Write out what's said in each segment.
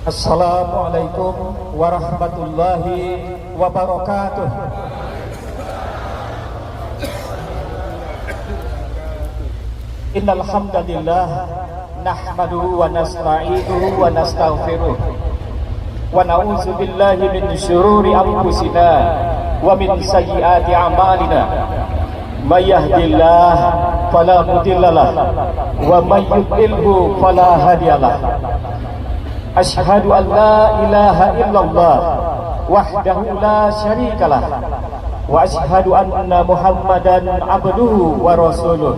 Assalamualaikum warahmatullahi wabarakatuh. Innal hamdalillah nahmaduhu wa nasta'inuhu wa nastaghfiruh wa na'udzu billahi min syururi anfusina wa min sayyiati a'malina. May yahdihillahu fala mudhillalah wa may yudlilhu fala hadiyalah. Asyhadu an la ilaha illallah wahdahu la syarikalah wa asyhadu anna Muhammadan abduhu wa rasuluh.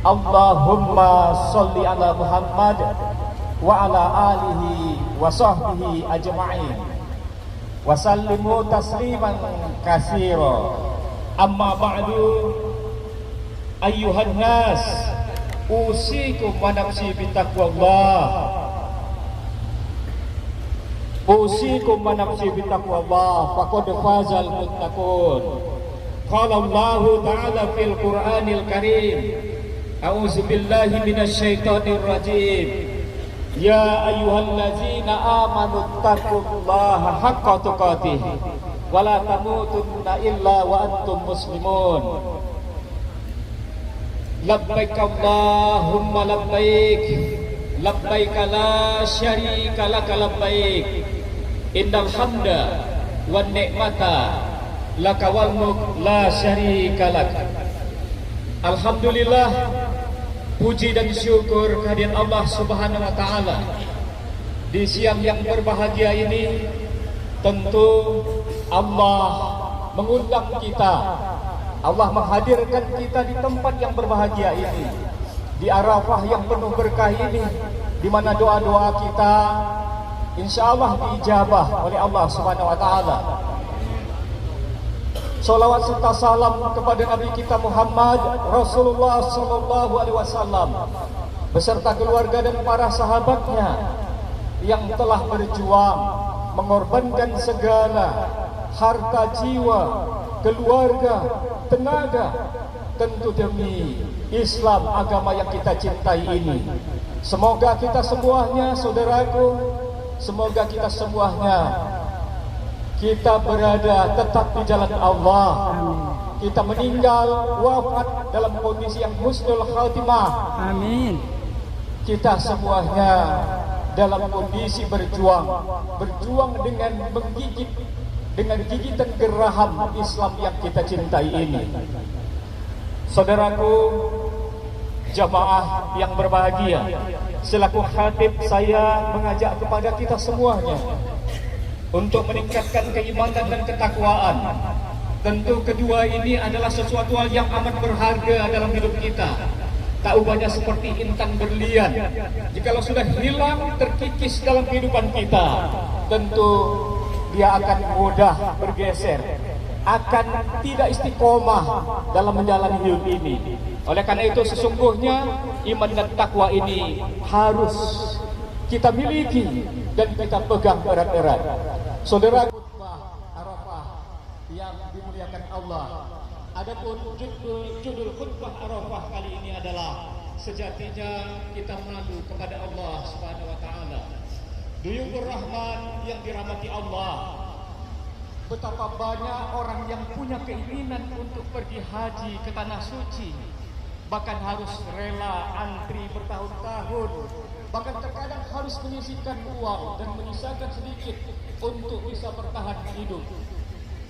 Allahumma sholli ala Muhammad wa ala alihi wa sahbihi ajma'in wa sallimu tasliman katsira. Amma ba'du, ayyuhan nas, usikum wa nafsi bitaqwallah. Usikum wa nafsi bitaqwallah, faqad fazal muttaqun. Qala Allah Ta'ala fil Qur'anil Karim, a'udzu billahi minasy syaithanir rajim. Ya ayyuhallazina amanu taqullaha haqqa tuqatih wa la tamutunna illa wa antum muslimun. Labbaik Allahumma labbaik, labbaik la syarika laka labbaik, innal hamda wan ni'mata laka wal mulk la syarika lak. Alhamdulillah, puji dan syukur kehadirat Allah Subhanahu wa taala. Di siang yang berbahagia ini tentu Allah mengundang kita. Allah menghadirkan kita di tempat yang berbahagia ini, di Arafah yang penuh berkah ini, di mana doa-doa kita insyaallah diijabah oleh Allah Subhanahu wa taala. Salawat serta salam kepada Nabi kita Muhammad Rasulullah sallallahu alaihi wasallam beserta keluarga dan para sahabatnya yang telah berjuang mengorbankan segala harta jiwa, keluarga, tenaga, tentu demi Islam, agama yang kita cintai ini. Semoga kita semuanya, saudaraku, semoga kita semuanya kita berada tetap di jalan Allah. Kita meninggal wafat dalam kondisi yang husnul khatimah. Amin. Kita semuanya dalam kondisi berjuang dengan menggigit, dengan gigitan geraham Islam yang kita cintai ini. Saudaraku, jamaah yang berbahagia, selaku khatib saya mengajak kepada kita semuanya untuk meningkatkan keimanan dan ketakwaan. Tentu kedua ini adalah sesuatu hal yang amat berharga dalam hidup kita. Tak ubahnya seperti intan berlian, jikalau sudah hilang terkikis dalam kehidupan kita, tentu dia akan mudah bergeser, akan tidak istiqomah dalam menjalani hidup ini. Oleh karena itu sesungguhnya iman dan takwa ini harus kita miliki dan kita pegang erat-erat. Saudara, khutbah Arafah yang dimuliakan Allah, adapun judul khutbah Arafah kali ini adalah sejatinya kita malu kepada Allah Subhanahu wa taala. Duyufur Rahman yang dirahmati Allah, betapa banyak orang yang punya keinginan untuk pergi haji ke tanah suci, bahkan harus rela antri bertahun-tahun, bahkan terkadang harus menyisihkan uang dan menyisakan sedikit untuk bisa bertahan hidup.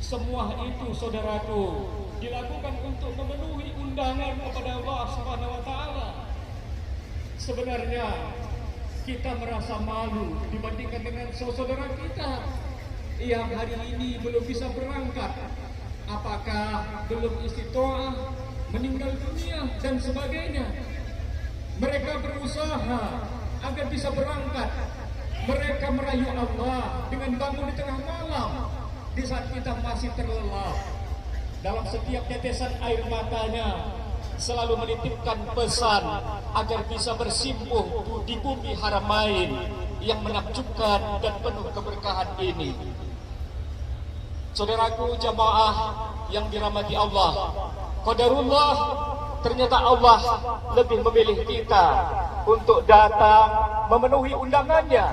Semua itu, saudaraku, dilakukan untuk memenuhi undangan kepada Allah Subhanahu wa taala. Sebenarnya kita merasa malu dibandingkan dengan saudara kita yang hari ini belum bisa berangkat, apakah belum istiqomah, meninggal dunia dan sebagainya. Mereka berusaha agar bisa berangkat. Mereka merayu Allah dengan bangun di tengah malam di saat kita masih terlelap. Dalam setiap tetesan air matanya selalu menitipkan pesan agar bisa bersimpuh di bumi Haramain yang menakjubkan dan penuh keberkahan ini. Saudaraku jamaah yang dirahmati Allah, qadarullah, ternyata Allah lebih memilih kita untuk datang memenuhi undangannya.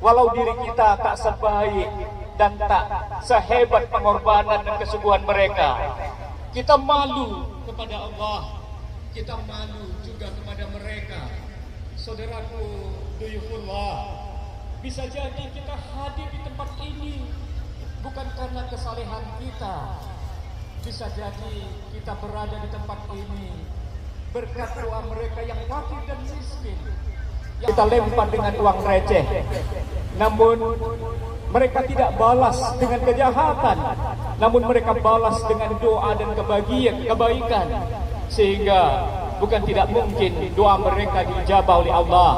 walau diri kita tak sebaik dan tak sehebat pengorbanan dan kesungguhan mereka. Kita malu kepada Allah, kita malu juga kepada mereka. Saudaraku, duyufullah, bisa jadi kita hadir di tempat ini bukan karena kesalehan kita. Bisa jadi kita berada di tempat ini berkat doa mereka yang fakir dan miskin. Kita lempar dengan uang receh, namun mereka tidak balas dengan kejahatan, namun mereka balas dengan doa dan kebaikan, sehingga bukan tidak mungkin doa mereka diijabah oleh Allah.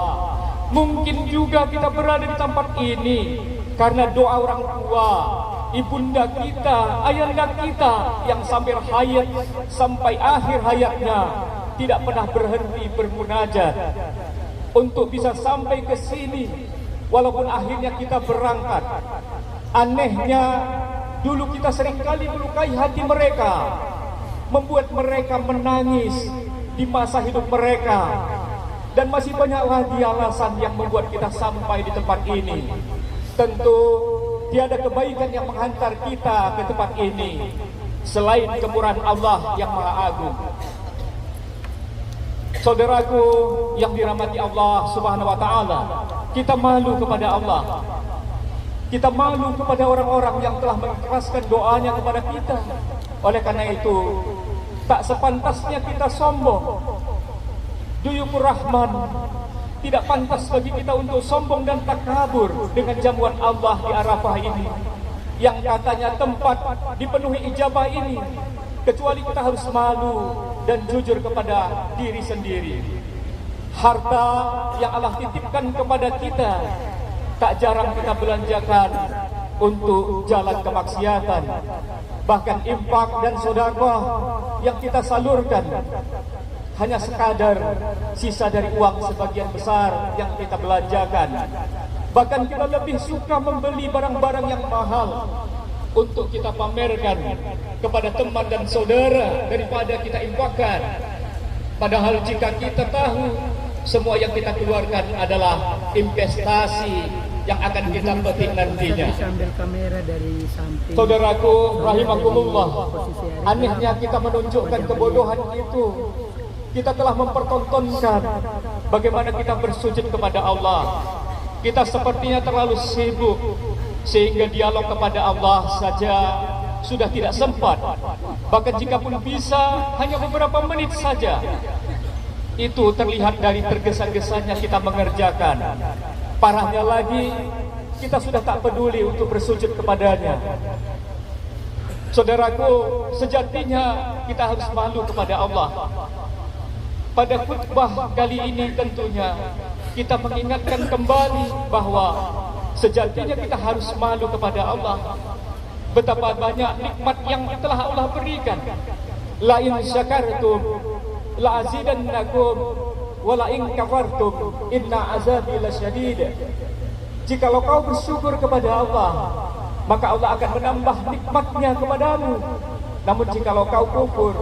Mungkin juga kita berada di tempat ini karena doa orang tua, ibunda kita, ayahanda kita yang sampai akhir hayatnya tidak pernah berhenti bermunajat untuk bisa sampai ke sini, walaupun akhirnya kita berangkat. Anehnya, dulu kita seringkali melukai hati mereka, membuat mereka menangis di masa hidup mereka, dan masih banyak lagi alasan yang membuat kita sampai di tempat ini. Tentu tiada kebaikan yang menghantar kita ke tempat ini selain kemurahan Allah yang Maha Agung. Saudaraku yang dirahmati Allah Subhanahu wa taala, kita malu kepada Allah. Kita malu kepada orang-orang yang telah mengikhlaskan doanya kepada kita. Oleh karena itu, tak sepantasnya kita sombong. Duyufur Rahman, tidak pantas bagi kita untuk sombong dan takabur dengan jamuan Allah di Arafah ini, yang katanya tempat dipenuhi ijabah ini. Kecuali kita harus malu dan jujur kepada diri sendiri. Harta yang Allah titipkan kepada kita tak jarang kita belanjakan untuk jalan kemaksiatan. Bahkan infak dan sedekah yang kita salurkan hanya sekadar sisa dari uang sebagian besar yang kita belanjakan. Bahkan kita lebih suka membeli barang-barang yang mahal untuk kita pamerkan kepada teman dan saudara daripada kita infakkan. Padahal jika kita tahu semua yang kita keluarkan adalah investasi yang akan kita petik nantinya. Saudaraku rahimakumullah, anehnya kita menunjukkan kebodohan itu. Kita telah mempertontonkan bagaimana kita bersujud kepada Allah. Kita sepertinya terlalu sibuk sehingga dialog kepada Allah saja sudah tidak sempat. Bahkan jika pun bisa, hanya beberapa menit saja. Itu terlihat dari tergesa-gesanya kita mengerjakan. Parahnya lagi, kita sudah tak peduli untuk bersujud kepadanya. Saudaraku, sejatinya kita harus malu kepada Allah. Pada khutbah kali ini tentunya kita mengingatkan kembali bahwa sejatinya kita harus malu kepada Allah. Betapa banyak nikmat yang telah Allah berikan. La in syakartum la azidannakum wa la in kafartum inna azabi lasyadid. Jikalau kau bersyukur kepada Allah, maka Allah akan menambah nikmatnya kepadamu. Namun jikalau kau kufur,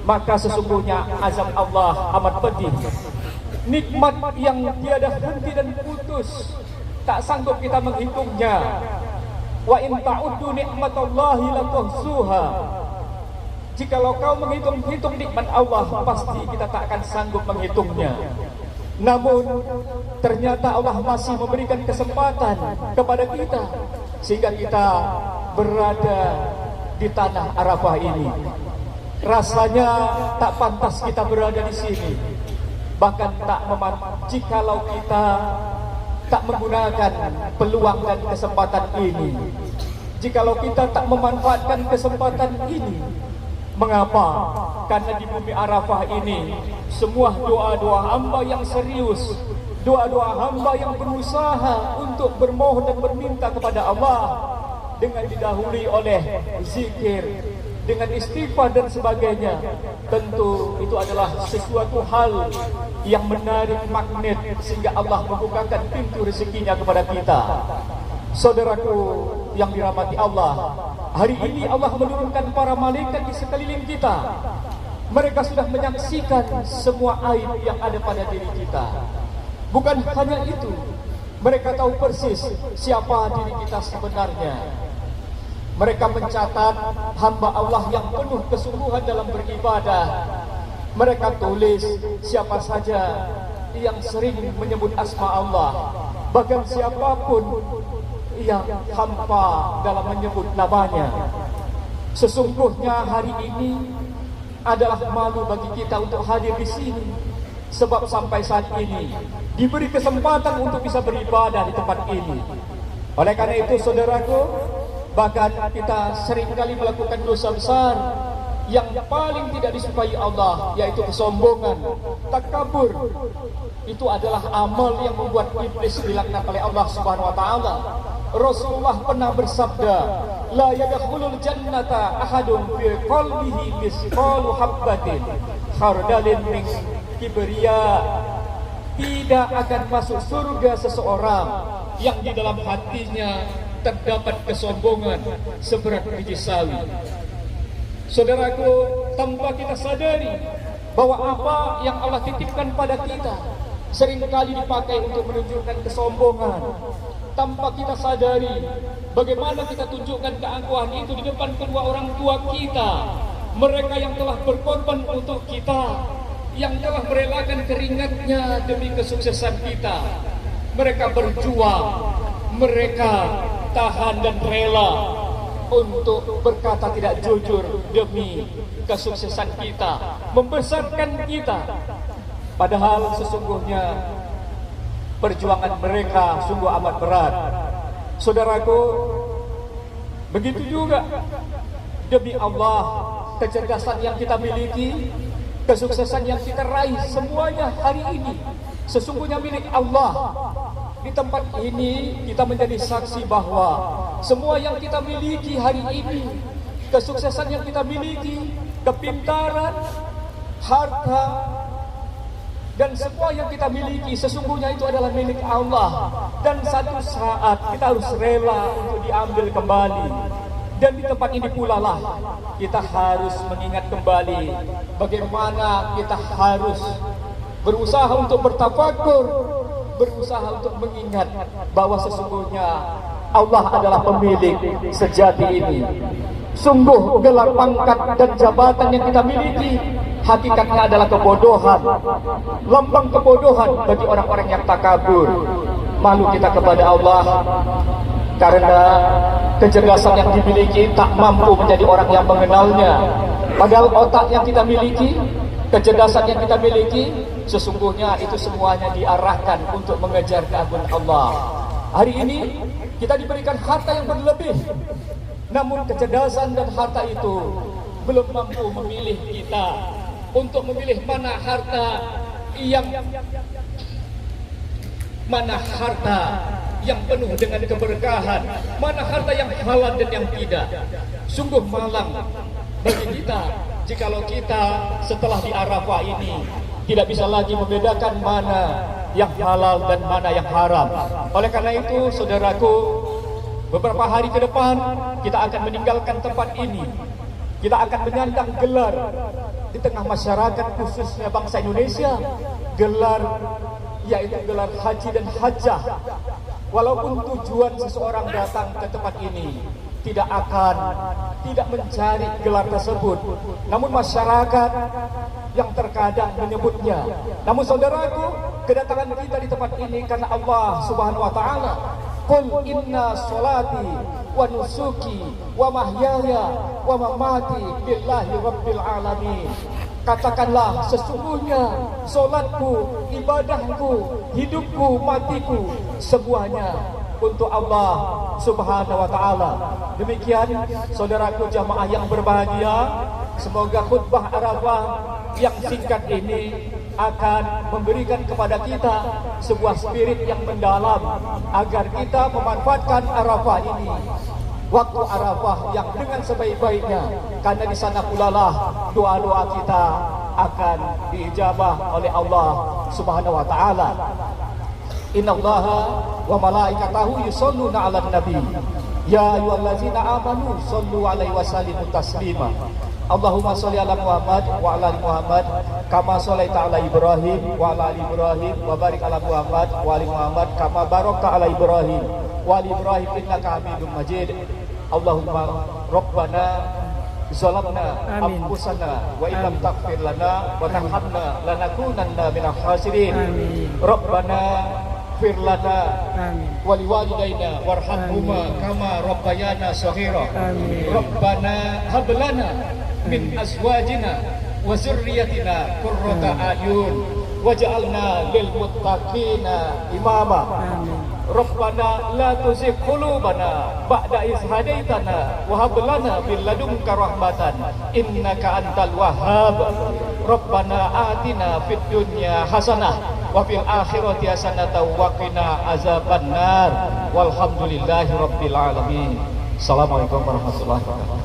maka sesungguhnya azab Allah amat pedih. Nikmat yang tiada henti dan putus, tak sanggup kita menghitungnya. Wa in ta'uddu nikmatallahi la tuhsuha. Jikalau kau menghitung-hitung nikmat Allah, pasti kita tak akan sanggup menghitungnya. Namun ternyata Allah masih memberikan kesempatan kepada kita sehingga kita berada di tanah Arafah ini. Rasanya tak pantas kita berada di sini. Bahkan jikalau kita tak menggunakan peluang dan kesempatan ini, jikalau kita tak memanfaatkan kesempatan ini, mengapa? Karena di bumi Arafah ini semua doa-doa hamba yang serius, doa-doa hamba yang berusaha untuk bermohon dan berminta kepada Allah dengan didahului oleh zikir, dengan istighfar dan sebagainya. Tentu itu adalah sesuatu hal yang menarik magnet sehingga Allah membukakan pintu rezekinya kepada kita. Saudaraku yang dirahmati Allah, hari ini Allah menurunkan para malaikat di sekeliling kita. Mereka sudah menyaksikan semua aib yang ada pada diri kita. Bukan hanya itu, Mereka tahu persis siapa diri kita sebenarnya. Mereka mencatat hamba Allah yang penuh kesungguhan dalam beribadah. Mereka tulis siapa saja yang sering menyebut asma Allah, bahkan siapapun yang hampa dalam menyebut namanya. Sesungguhnya hari ini adalah malu bagi kita untuk hadir di sini, sebab sampai saat ini diberi kesempatan untuk bisa beribadah di tempat ini. Oleh karena itu, saudaraku, bahkan kita seringkali melakukan dosa besar yang paling tidak disukai Allah, yaitu kesombongan, takabur. Itu adalah amal yang membuat iblis dilaknat oleh Allah Subhanahu wa taala. Rasulullah pernah bersabda, la yadkhulul jannata ahadun fi qalbihi misqalu habbatin khardalin min kibriya. Tidak akan masuk surga seseorang yang di dalam hatinya terdapat kesombongan seberat biji sawi. Saudaraku, tanpa kita sadari bahwa apa yang Allah titipkan pada kita seringkali dipakai untuk menunjukkan kesombongan. Tanpa kita sadari bagaimana kita tunjukkan keangkuhan itu di depan kedua orang tua kita, mereka yang telah berkorban untuk kita, yang telah merelakan keringatnya demi kesuksesan kita. Mereka berjuang, mereka tahan dan rela untuk berkata tidak jujur demi kesuksesan kita, membesarkan kita. Padahal sesungguhnya perjuangan mereka sungguh amat berat. Saudaraku, begitu juga demi Allah, kecerdasan yang kita miliki, kesuksesan yang kita raih, semuanya hari ini sesungguhnya milik Allah. Di tempat ini kita menjadi saksi bahwa semua yang kita miliki hari ini, kesuksesan yang kita miliki, kepintaran, harta, dan semua yang kita miliki sesungguhnya itu adalah milik Allah. Dan satu saat kita harus rela untuk diambil kembali. Dan di tempat ini pula lah kita harus mengingat kembali bagaimana kita harus berusaha untuk bertafakur, berusaha untuk mengingat bahwa sesungguhnya Allah adalah pemilik sejati ini. Sungguh gelar pangkat dan jabatan yang kita miliki hakikatnya adalah kebodohan, lambang kebodohan bagi orang-orang yang takabur. Malu kita kepada Allah karena kecerdasan yang dimiliki tak mampu menjadi orang yang mengenalnya. Padahal otak yang kita miliki, kecerdasan yang kita miliki, sesungguhnya itu semuanya diarahkan untuk mengejar keagungan Allah. Hari ini kita diberikan harta yang berlebih, namun kecerdasan dan harta itu belum mampu memilih kita untuk memilih mana harta yang penuh dengan keberkahan, mana harta yang halal dan yang tidak. Sungguh malang bagi kita jikalau kita setelah di Arafah ini tidak bisa lagi membedakan mana yang halal dan mana yang haram. Oleh karena itu, saudaraku, beberapa hari ke depan kita akan meninggalkan tempat ini. Kita akan menyandang gelar di tengah masyarakat, khususnya bangsa Indonesia, gelar yaitu gelar haji dan hajjah. Walaupun tujuan seseorang datang ke tempat ini tidak mencari gelar tersebut, namun masyarakat yang terkadang menyebutnya. Namun saudaraku, kedatangan kita di tempat ini karena Allah Subhanahu wa taala. Qul inna sholati wa nusuki wa mahyaya wa mamati billahi rabbil alamin. Katakanlah, sesungguhnya solatku, ibadahku, hidupku, matiku, semuanya untuk Allah Subhanahu wa taala. Demikian saudaraku jamaah yang berbahagia, semoga khutbah Arafah yang singkat ini akan memberikan kepada kita sebuah spirit yang mendalam agar kita memanfaatkan Arafah ini, waktu Arafah yang dengan sebaik-baiknya, karena di sana pula lah doa-doa kita akan diijabah oleh Allah Subhanahu wa taala. Innallaha wa malaikatahu yusholluna 'alan nabi ya ayyuhallazina amanu shollu 'alaihi wa sallimu taslima. Allahumma sholli ala Muhammad wa ala ali Muhammad kama shallaita ala Ibrahim wa ala ali Ibrahim wa barik ala Muhammad wa ali Muhammad kama barakta ala Ibrahim wa ali Ibrahim innaka Hamidum Majid. Allahumma Rabbana zalamna anfusana wa illam taghfir lana wa tarhamna lanakunanna minal khasirin. Rabbana ighfir lana wa liwalidayna warhamhuma kama rabbayana shaghira. Rabbana hab lana min azwajina wa zurriyyatina qurrata a'yun waj'alna lil muttaqina imama. Rabbana la tuzigh qulubana ba'da idh hadaitana wa hab lana min ladunka rahmatan innaka antal wahhab. Rabbana atina fid dunya hasanah wa fil akhirati hasanatan wa qina azabannar. Walhamdulillahi rabbil alamin. Assalamualaikum warahmatullahi wabarakatuh.